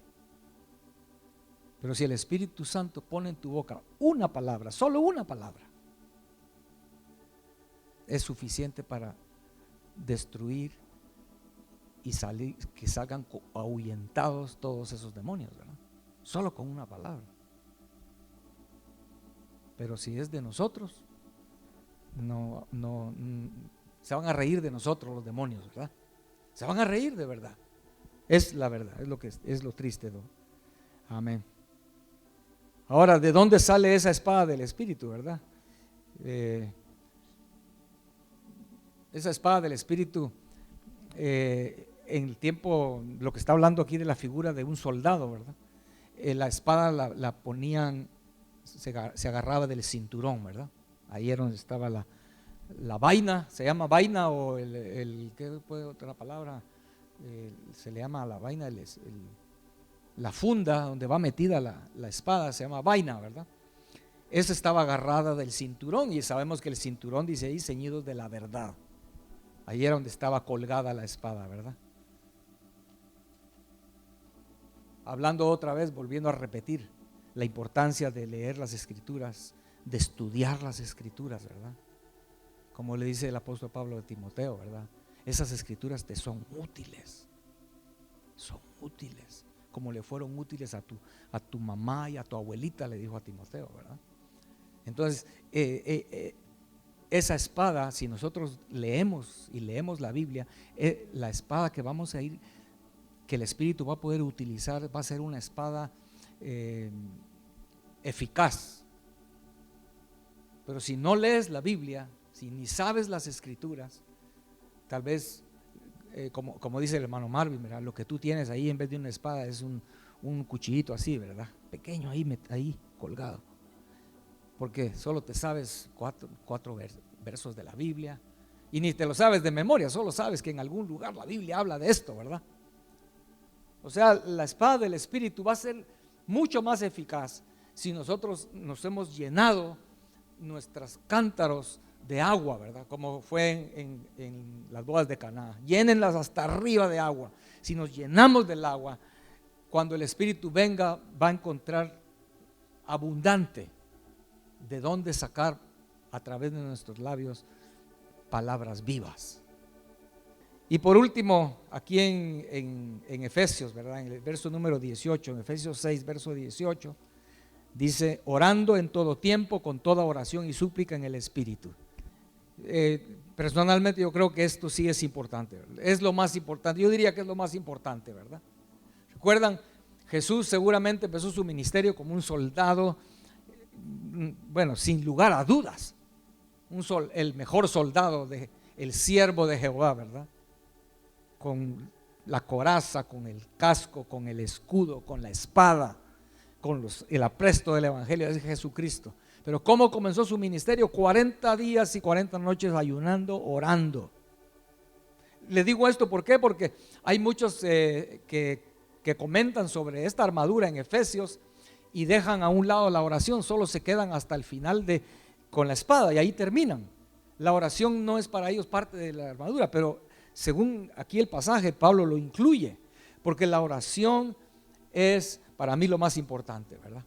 pero si el Espíritu Santo pone en tu boca una palabra, solo una palabra, es suficiente para destruir y que salgan ahuyentados todos esos demonios, ¿verdad? solo con una palabra. Pero si es de nosotros, se van a reír de nosotros los demonios, ¿verdad? Se van a reír de verdad. Es la verdad, es lo que es lo triste, ¿no? Amén. Ahora, ¿de dónde sale esa espada del Espíritu, verdad? Esa espada del Espíritu, en el tiempo, lo que está hablando aquí de la figura de un soldado, ¿verdad? La espada la ponían, se agarraba del cinturón, ¿verdad? Ahí era donde estaba la vaina, se llama vaina, o ¿qué puede otra palabra? Se le llama a la vaina, la funda donde va metida la espada, se llama vaina, ¿verdad? Esa estaba agarrada del cinturón, y sabemos que el cinturón dice ahí, ceñidos de la verdad. Ahí era donde estaba colgada la espada, ¿verdad? Hablando otra vez, volviendo a repetir la importancia de leer las Escrituras, de estudiar las Escrituras, ¿verdad? Como le dice el apóstol Pablo a Timoteo, ¿verdad? Esas Escrituras te son útiles, como le fueron útiles a tu mamá y a tu abuelita, le dijo a Timoteo, ¿verdad? Entonces, esa espada, si nosotros leemos la Biblia, la espada que vamos a ir, que el Espíritu va a poder utilizar, va a ser una espada eficaz. Pero si no lees la Biblia, si ni sabes las Escrituras, tal vez, como dice el hermano Marvin, ¿verdad? Lo que tú tienes ahí en vez de una espada es un cuchillito así, ¿verdad? Pequeño ahí colgado. Porque solo te sabes cuatro versos de la Biblia, y ni te lo sabes de memoria, solo sabes que en algún lugar la Biblia habla de esto, ¿verdad? O sea, la espada del Espíritu va a ser mucho más eficaz si nosotros nos hemos llenado nuestros cántaros de agua, ¿verdad? Como fue en las bodas de Caná. Llénenlas hasta arriba de agua. Si nos llenamos del agua, cuando el Espíritu venga, va a encontrar abundante de dónde sacar a través de nuestros labios palabras vivas. Y por último, aquí en Efesios, ¿verdad? En el verso número 18, en Efesios 6, verso 18, dice: orando en todo tiempo, con toda oración y súplica en el Espíritu. Personalmente yo creo que esto sí es importante, ¿verdad? Es lo más importante, yo diría que es lo más importante, ¿verdad? ¿Recuerdan? Jesús seguramente empezó su ministerio como un soldado, bueno, sin lugar a dudas, el mejor soldado, el siervo de Jehová, ¿verdad? Con la coraza, con el casco, con el escudo, con la espada, con el apresto del evangelio de Jesucristo. Pero ¿cómo comenzó su ministerio? 40 días y 40 noches ayunando, orando. Le digo esto, ¿por qué? Porque hay muchos que comentan sobre esta armadura en Efesios y dejan a un lado la oración, solo se quedan hasta el final con la espada, y ahí terminan. La oración no es para ellos parte de la armadura, pero según aquí el pasaje, Pablo lo incluye, porque la oración es para mí lo más importante, ¿verdad?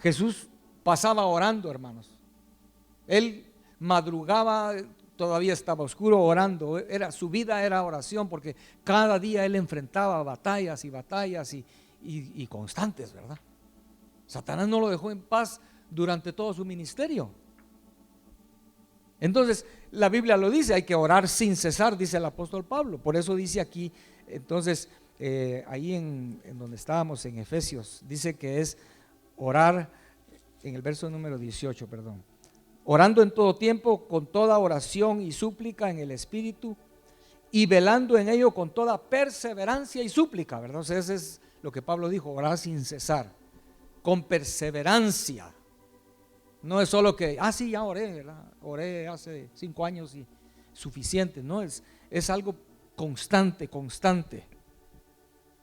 Jesús pasaba orando, hermanos. Él madrugaba, todavía estaba oscuro, orando. Su vida era oración, porque cada día él enfrentaba batallas y batallas y constantes, ¿verdad? Satanás no lo dejó en paz durante todo su ministerio. Entonces la Biblia lo dice, hay que orar sin cesar, dice el apóstol Pablo. Por eso dice aquí, entonces ahí en donde estábamos en Efesios, dice que es orar, en el verso número 18, perdón, orando en todo tiempo con toda oración y súplica en el Espíritu, y velando en ello con toda perseverancia y súplica, ¿verdad? O sea, eso es lo que Pablo dijo, orar sin cesar, con perseverancia. No es solo que, sí, ya oré, ¿verdad? Oré hace 5 años y suficiente. No, es algo constante.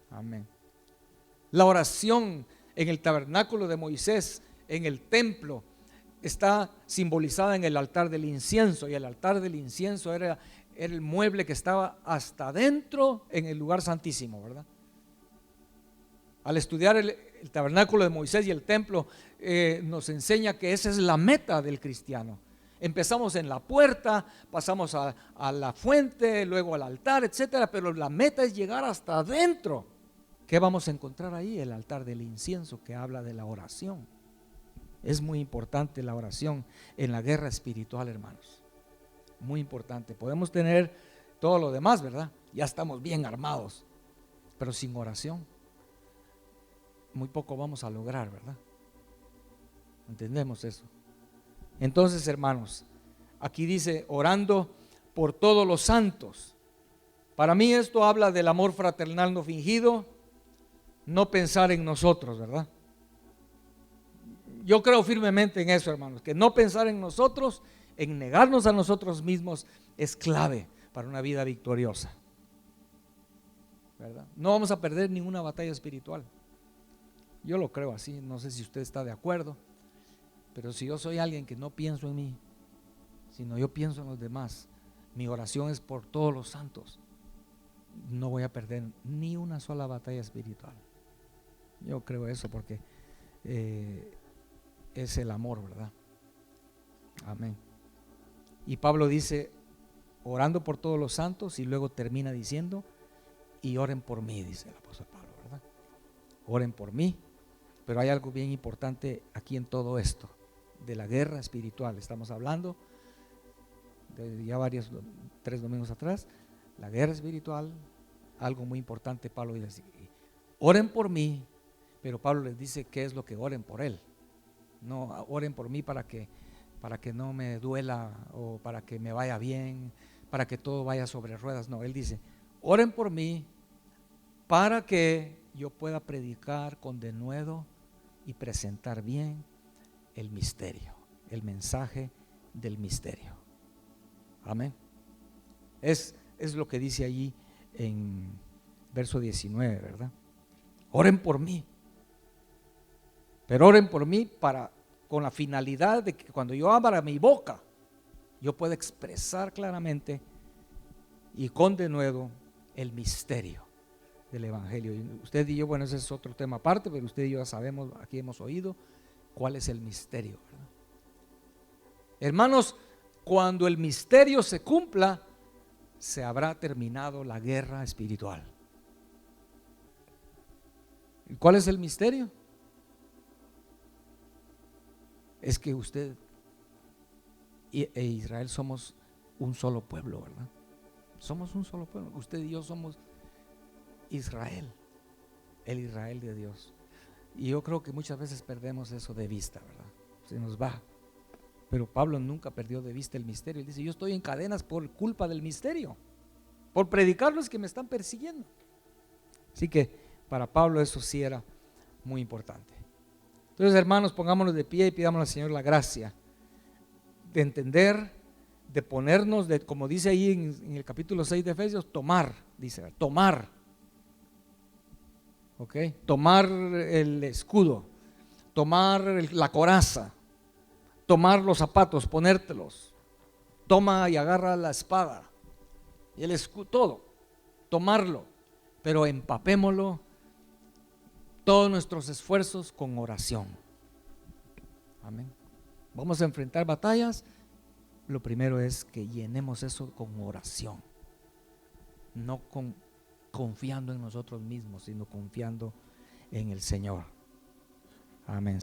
Amén. La oración en el tabernáculo de Moisés, en el templo, está simbolizada en el altar del incienso, y el altar del incienso era el mueble que estaba hasta adentro en el lugar santísimo, ¿verdad? Al estudiar el tabernáculo de Moisés y el templo, nos enseña que esa es la meta del cristiano. Empezamos en la puerta, pasamos a la fuente, luego al altar, etcétera, pero la meta es llegar hasta adentro, ¿Qué vamos a encontrar ahí? El altar del incienso, que habla de la oración. Es muy importante la oración en la guerra espiritual, hermanos. Muy importante. Podemos tener todo lo demás, ¿verdad? Ya estamos bien armados, pero sin oración muy poco vamos a lograr, ¿verdad? ¿Entendemos eso? Entonces, hermanos, aquí dice orando por todos los santos. Para mí esto habla del amor fraternal no fingido, no pensar en nosotros, ¿verdad? Yo creo firmemente en eso, hermanos, que no pensar en nosotros, en negarnos a nosotros mismos, es clave para una vida victoriosa, ¿verdad? No vamos a perder ninguna batalla espiritual. Yo lo creo así, no sé si usted está de acuerdo, pero si yo soy alguien que no pienso en mí, sino yo pienso en los demás, mi oración es por todos los santos, no voy a perder ni una sola batalla espiritual. Yo creo eso porque es el amor, ¿verdad? Amén. Y Pablo dice, orando por todos los santos, y luego termina diciendo, y oren por mí, dice el apóstol Pablo, ¿verdad? Oren por mí. Pero hay algo bien importante aquí en todo esto, de la guerra espiritual. Estamos hablando de ya 3 domingos atrás, la guerra espiritual, algo muy importante. Pablo dice, oren por mí, pero Pablo les dice qué es lo que oren por él. No oren por mí para que no me duela o para que me vaya bien, para que todo vaya sobre ruedas. No, él dice, oren por mí para que yo pueda predicar con denuedo y presentar bien el misterio, el mensaje del misterio. Amén. Es lo que dice allí en verso 19, ¿verdad? Oren por mí, pero oren por mí con la finalidad de que cuando yo abra mi boca, yo pueda expresar claramente y con denuedo el misterio del evangelio. Y usted y yo, bueno, ese es otro tema aparte, pero usted y yo ya sabemos, aquí hemos oído cuál es el misterio, ¿verdad? Hermanos, cuando el misterio se cumpla, se habrá terminado la guerra espiritual. ¿Y cuál es el misterio? Es que usted e Israel somos un solo pueblo, ¿verdad? Somos un solo pueblo. Usted y yo somos Israel, el Israel de Dios. Y yo creo que muchas veces perdemos eso de vista, ¿verdad? Se nos va. Pero Pablo nunca perdió de vista el misterio. Él dice, yo estoy en cadenas por culpa del misterio. Por predicarlos que me están persiguiendo. Así que para Pablo eso sí era muy importante. Entonces, hermanos, pongámonos de pie y pidamos al Señor la gracia de entender, de ponernos, como dice ahí en el capítulo 6 de Efesios, tomar, dice, tomar. ¿Ok? Tomar el escudo, tomar la coraza, tomar los zapatos, ponértelos, toma y agarra la espada y el escudo, todo, tomarlo, pero empapémoslo todos nuestros esfuerzos con oración. Amén. Vamos a enfrentar batallas. Lo primero es que llenemos eso con oración, no confiando en nosotros mismos, sino confiando en el Señor. Amén.